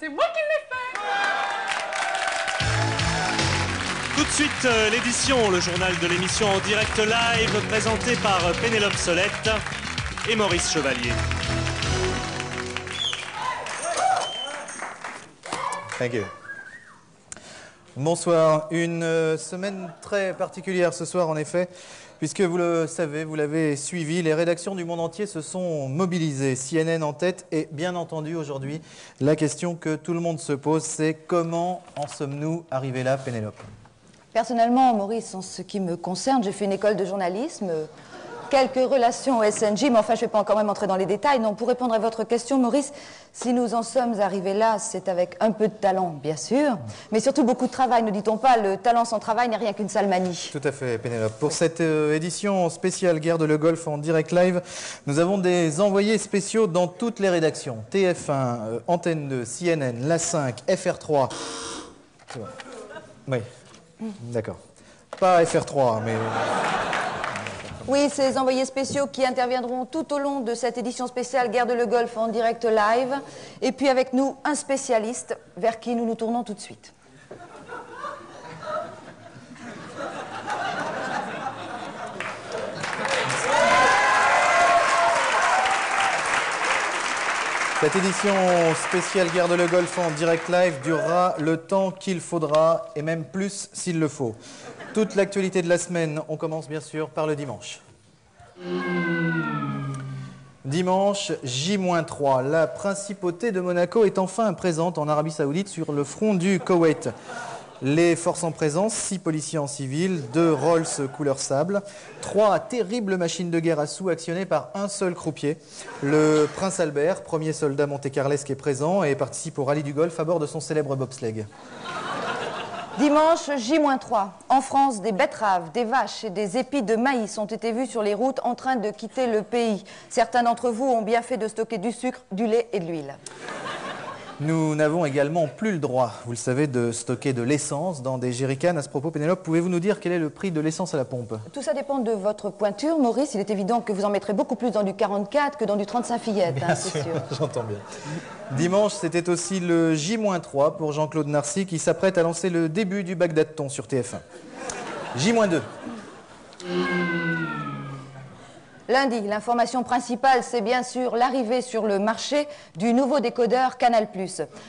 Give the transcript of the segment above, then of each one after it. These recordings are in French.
c'est moi qui l'ai fait. Tout de suite, l'édition, le journal de l'émission en direct live, présenté par Pénélope Solette et Maurice Chevalier. Thank you. Bonsoir. Une semaine très particulière ce soir, en effet, puisque vous le savez, vous l'avez suivi, les rédactions du monde entier se sont mobilisées, CNN en tête, et bien entendu aujourd'hui, la question que tout le monde se pose, c'est comment en sommes-nous arrivés là, Pénélope ? Personnellement, Maurice, en ce qui me concerne, j'ai fait une école de journalisme, quelques relations au SNJ, mais enfin, je ne vais pas quand même entrer dans les détails. Non, pour répondre à votre question, Maurice, si nous en sommes arrivés là, c'est avec un peu de talent, bien sûr, mais surtout beaucoup de travail, ne dit-on pas, le talent sans travail n'est rien qu'une sale manie. Tout à fait, Pénélope. Pour cette édition spéciale Guerre de le Golfe en direct live, nous avons des envoyés spéciaux dans toutes les rédactions. TF1, Antenne 2, CNN, La 5, FR3. C'est bon. Oui. D'accord. Pas FR3, mais... Oui, ces envoyés spéciaux qui interviendront tout au long de cette édition spéciale Guerre de le Golfe en direct live. Et puis avec nous, un spécialiste vers qui nous nous tournons tout de suite. Cette édition spéciale Guerre de le Golfe en direct live durera le temps qu'il faudra, et même plus s'il le faut. Toute l'actualité de la semaine, on commence bien sûr par le dimanche. Dimanche, J-3. La principauté de Monaco est enfin présente en Arabie Saoudite sur le front du Koweït. Les forces en présence, 6 policiers en civil, 2 Rolls couleur sable, 3 terribles machines de guerre à sous actionnées par un seul croupier. Le prince Albert, premier soldat monte-carlesque, est présent et participe au rallye du Golfe à bord de son célèbre bobsleigh. Dimanche, J-3. En France, des betteraves, des vaches et des épis de maïs ont été vus sur les routes en train de quitter le pays. Certains d'entre vous ont bien fait de stocker du sucre, du lait et de l'huile. Nous n'avons également plus le droit, vous le savez, de stocker de l'essence dans des jerrycans. À ce propos, Pénélope, pouvez-vous nous dire quel est le prix de l'essence à la pompe? Tout ça dépend de votre pointure, Maurice. Il est évident que vous en mettrez beaucoup plus dans du 44 que dans du 35 fillettes, Bien c'est sûr, sûr. j'entends bien. Dimanche, c'était aussi le J-3 pour Jean-Claude Narcy qui s'apprête à lancer le début du Bagdad-Ton sur TF1. J-2. Lundi, l'information principale, c'est bien sûr l'arrivée sur le marché du nouveau décodeur Canal+.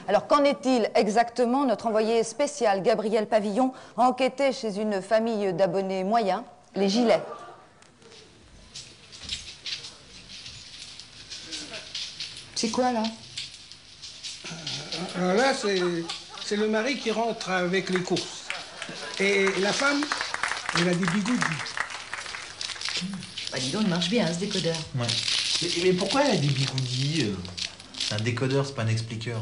Alors, qu'en est-il exactement? Notre envoyé spécial, Gabriel Pavillon, a enquêté chez une famille d'abonnés moyens, les Gilets. C'est quoi, là? Alors là, c'est le mari qui rentre avec les courses. Et la femme, elle a des bigoudis. Bah dis donc, il marche bien, ce décodeur. Ouais. Mais pourquoi elle a des bigoudis Un décodeur, c'est pas un expliqueur.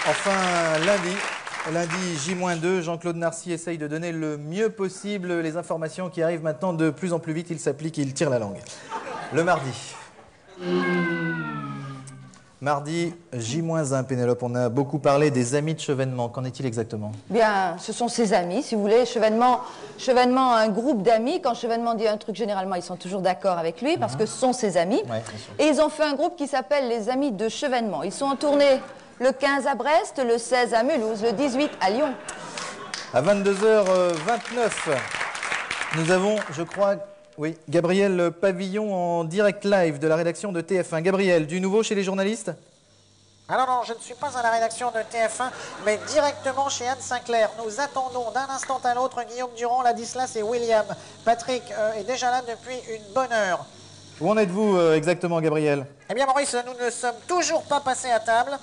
Enfin, lundi J-2, Jean-Claude Narcy essaye de donner le mieux possible les informations qui arrivent maintenant de plus en plus vite. Il s'applique, il tire la langue. Le mardi. Mardi, J-1, Pénélope. On a beaucoup parlé des amis de Chevènement. Qu'en est-il exactement? Bien, ce sont ses amis, si vous voulez. Chevènement a un groupe d'amis. Quand Chevènement dit un truc, généralement, ils sont toujours d'accord avec lui parce que ce sont ses amis. Ouais, bien sûr. Et ils ont fait un groupe qui s'appelle les Amis de Chevènement. Ils sont en tournée le 15 à Brest, le 16 à Mulhouse, le 18 à Lyon. À 22h29, nous avons, je crois, oui, Gabriel Pavillon en direct live de la rédaction de TF1. Gabriel, du nouveau chez les journalistes? Ah non, je ne suis pas à la rédaction de TF1, mais directement chez Anne Sinclair. Nous attendons d'un instant à l'autre Guillaume Durand, Ladislas et William. Patrick est déjà là depuis une bonne heure. Où en êtes-vous exactement, Gabriel? Eh bien, Maurice, nous ne sommes toujours pas passés à table.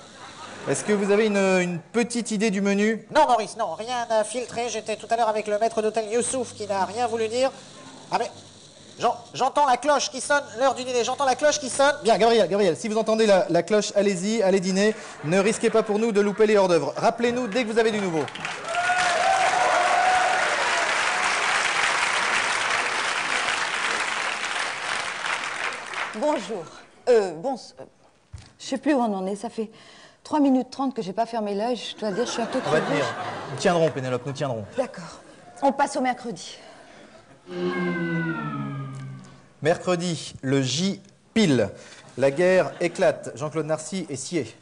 Est-ce que vous avez une petite idée du menu? Non, Maurice, non, rien à filtrer. J'étais tout à l'heure avec le maître d'hôtel Youssouf qui n'a rien voulu dire. Ah mais... J'entends la cloche qui sonne, l'heure du dîner, j'entends la cloche qui sonne. Bien, Gabriel, si vous entendez la cloche, allez-y, allez dîner. Ne risquez pas pour nous de louper les hors-d'œuvre. Rappelez-nous dès que vous avez du nouveau. Bonjour. Je sais plus où on en est. Ça fait 3 minutes 30 que j'ai pas fermé l'œil. Je dois dire, je suis un peu On va crevée. tenir. Nous tiendrons, Pénélope, nous tiendrons. D'accord. On passe au mercredi. Mercredi, le J pile. La guerre éclate. Jean-Claude Narcy est scié.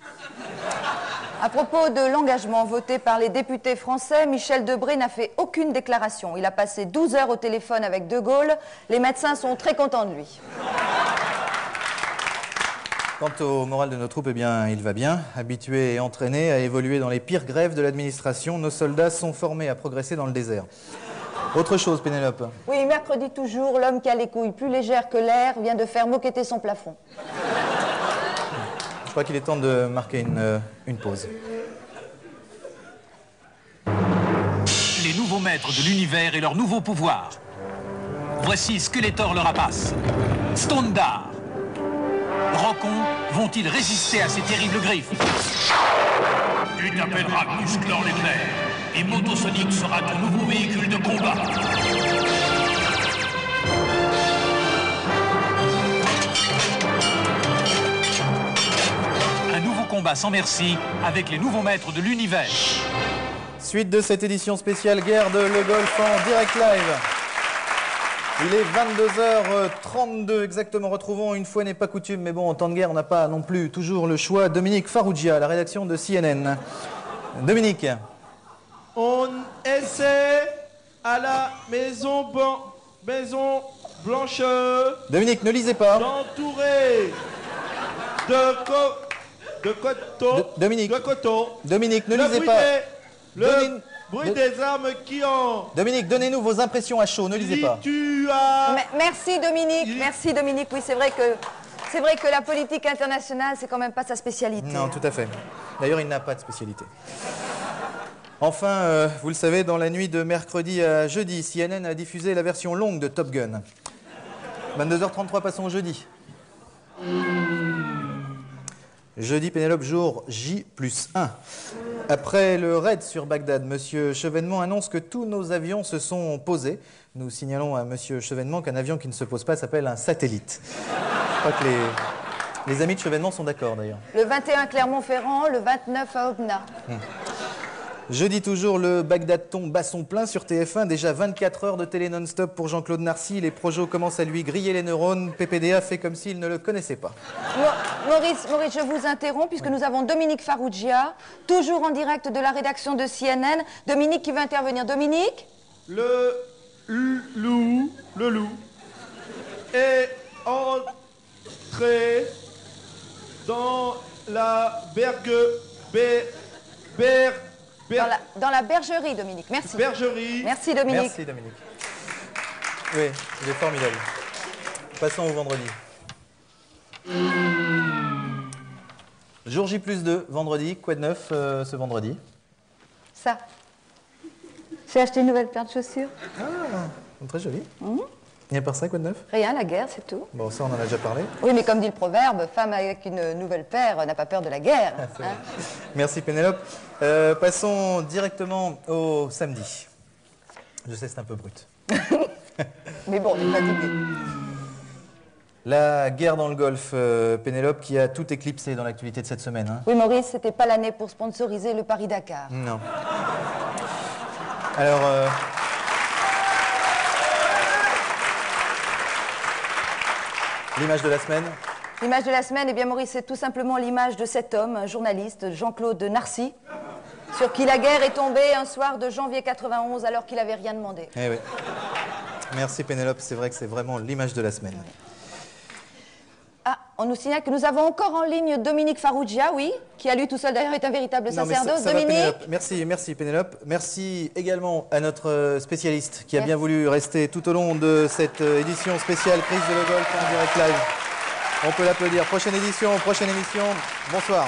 À propos de l'engagement voté par les députés français, Michel Debré n'a fait aucune déclaration. Il a passé 12 heures au téléphone avec De Gaulle. Les médecins sont très contents de lui. Quant au moral de nos troupes, eh bien, il va bien. Habitués et entraînés à évoluer dans les pires grèves de l'administration, nos soldats sont formés à progresser dans le désert. Autre chose, Pénélope. Oui, mercredi toujours, l'homme qui a les couilles plus légères que l'air vient de faire moqueter son plafond. Je crois qu'il est temps de marquer une pause. Les nouveaux maîtres de l'univers et leurs nouveaux pouvoirs. Voici Skeletor le rapace. Stondar. Rocon vont-ils résister à ces terribles griffes? Tu t'appelleras Musclor l'éclair et Motosonic sera ton nouveau véhicule de combat. Un nouveau combat sans merci avec les nouveaux maîtres de l'univers. Suite de cette édition spéciale guerre de Le Golf en direct live. Il est 22h32 exactement. Retrouvons, une fois n'est pas coutume, mais bon, en temps de guerre, on n'a pas non plus toujours le choix, Dominique Farrugia, la rédaction de CNN. Dominique. On essaie à la Maison Blanche. Dominique, ne lisez pas. D'entourer de coton. Dominique. De coton. Dominique, ne lisez pas. Le bruit des armes qui ont. Dominique, donnez-nous vos impressions à chaud, ne lisez pas. Merci Dominique, merci Dominique. Oui, c'est vrai que la politique internationale, c'est quand même pas sa spécialité. Non, tout à fait. D'ailleurs, il n'a pas de spécialité. Enfin, vous le savez, dans la nuit de mercredi à jeudi, CNN a diffusé la version longue de Top Gun. 22h33, passons au jeudi. Jeudi, Pénélope, jour J+1. Après le raid sur Bagdad, M. Chevènement annonce que tous nos avions se sont posés. Nous signalons à M. Chevènement qu'un avion qui ne se pose pas s'appelle un satellite. Je crois que les amis de Chevènement sont d'accord, d'ailleurs. Le 21 Clermont-Ferrand, le 29 à Aubenas. Jeudi toujours, le Bagdad-ton bat son plein sur TF1. Déjà 24 heures de télé non-stop pour Jean-Claude Narcy. Les projos commencent à lui griller les neurones. PPDA fait comme s'il ne le connaissait pas. Maurice, je vous interromps puisque nous avons Dominique Farrugia, toujours en direct de la rédaction de CNN. Dominique qui veut intervenir. Dominique? Le loup est entré dans la Dans la bergerie, Dominique. Merci. Bergerie. Merci, Dominique. Merci, Dominique. Oui, il est formidable. Passons au vendredi. Jour J+2, vendredi. Quoi de neuf ce vendredi? Ça. J'ai acheté une nouvelle paire de chaussures. Ah, très joli. Et à part ça, quoi de neuf? Rien, la guerre, c'est tout. Bon, ça, on en a déjà parlé. Oui, mais comme dit le proverbe, femme avec une nouvelle paire n'a pas peur de la guerre. Hein. Merci, Pénélope. Passons directement au samedi. Je sais, c'est un peu brut. Mais bon, on est fatigué. La guerre dans le Golfe, Pénélope, qui a tout éclipsé dans l'actualité de cette semaine. Hein. Oui, Maurice, c'était pas l'année pour sponsoriser le Paris-Dakar. Non. Alors... l'image de la semaine? L'image de la semaine, eh bien Maurice, c'est tout simplement l'image de cet homme, un journaliste, Jean-Claude Narcy, sur qui la guerre est tombée un soir de janvier 91 alors qu'il n'avait rien demandé. Eh oui. Merci Pénélope, c'est vrai que c'est vraiment l'image de la semaine. Ah, on nous signale que nous avons encore en ligne Dominique Farrugia, oui, qui à lui tout seul d'ailleurs est un véritable sacerdoce. Dominique. Merci Pénélope. Merci également à notre spécialiste qui a bien voulu rester tout au long de cette édition spéciale prise de Le Golf en direct live. On peut l'applaudir. Prochaine émission, prochaine émission. Bonsoir.